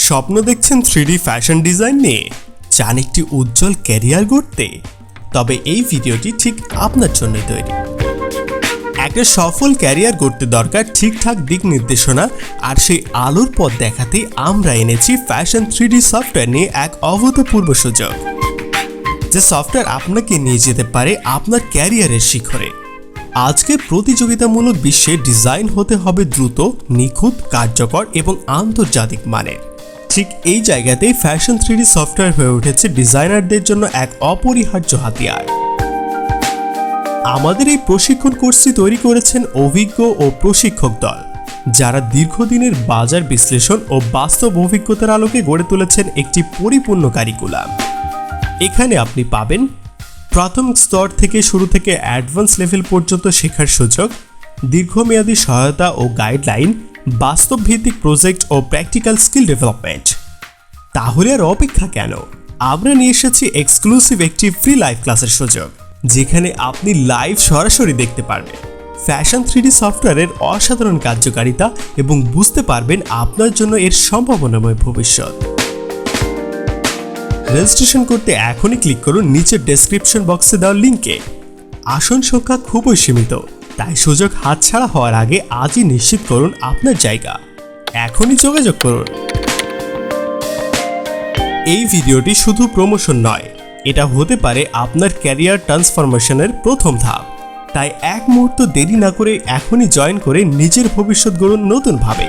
স্বপ্ন দেখছেন 3D fashion design নিয়ে, চান একটি উজ্জ্বল ক্যারিয়ার গড়তে? তবে এই ভিডিওটি ঠিক আপনার জন্যই তৈরি। একটা সফল ক্যারিয়ার গড়তে দরকার ঠিকঠাক দিক নির্দেশনা, আর সেই আলোর পথ দেখাতে আমরা এনেছি ফ্যাশন 3D সফটওয়্যার নিয়ে এক অভূতপূর্ব সুযোগ, যে সফটওয়্যার আপনাকে নিয়ে যেতে পারে আপনার ক্যারিয়ারের শিখরে। আজকের প্রতিযোগিতামূলক বিশ্বে ডিজাইন হতে হবে দ্রুত, নিখুঁত, কার্যকর এবং আন্তর্জাতিক মানের। ঠিক এই জায়গাতেই ফ্যাশন 3D সফটওয়্যার হয়ে উঠেছে ডিজাইনারদের জন্য এক অপরিহার্য হাতিয়ার। আমাদের এই প্রশিক্ষণ কোর্সটি তৈরি করেছেন অভিজ্ঞ ও প্রশিক্ষক দল, যারা দীর্ঘদিনের বাজার বিশ্লেষণ ও বাস্তব অভিজ্ঞতার আলোকে গড়ে তুলেছেন একটি পরিপূর্ণ কারিকুলাম। এখানে আপনি পাবেন প্রাথমিক স্তর থেকে শুরু থেকে অ্যাডভান্স লেভেল পর্যন্ত শেখার সুযোগ, দীর্ঘমেয়াদী সহায়তা ও গাইডলাইন, বাস্তব ভিত্তিক প্রজেক্ট ও প্র্যাকটিক্যাল স্কিল ডেভেলপমেন্ট। তাহলে আর অপেক্ষা কেন? আমরা নিয়ে এসেছি এক্সক্লুসিভ একটি ফ্রি লাইভ ক্লাসের সুযোগ, যেখানে আপনি লাইভ সরাসরি দেখতে পারবেন ফ্যাশন 3D সফটওয়্যারের অসাধারণ কার্যকারিতা এবং বুঝতে পারবেন আপনার জন্য এর সম্ভাবনাময় ভবিষ্যৎ। রেজিস্ট্রেশন করতে এখনই ক্লিক করুন নিচের ডেসক্রিপশন বক্সে দেওয়া লিঙ্কে। আসন সংখ্যা খুবই সীমিত, তাই সুযোগ হাতছাড়া হওয়ার আগে আজই নিশ্চিত করুন আপনার জায়গা। এখনই যোগাযোগ করুন। এই ভিডিওটি শুধু প্রমোশন নয়, এটা হতে পারে আপনার ক্যারিয়ার ট্রান্সফরমেশনের প্রথম ধাপ। তাই এক মুহূর্ত দেরি না করে এখনই জয়েন করে নিজের ভবিষ্যৎ গড়ুন নতুনভাবে।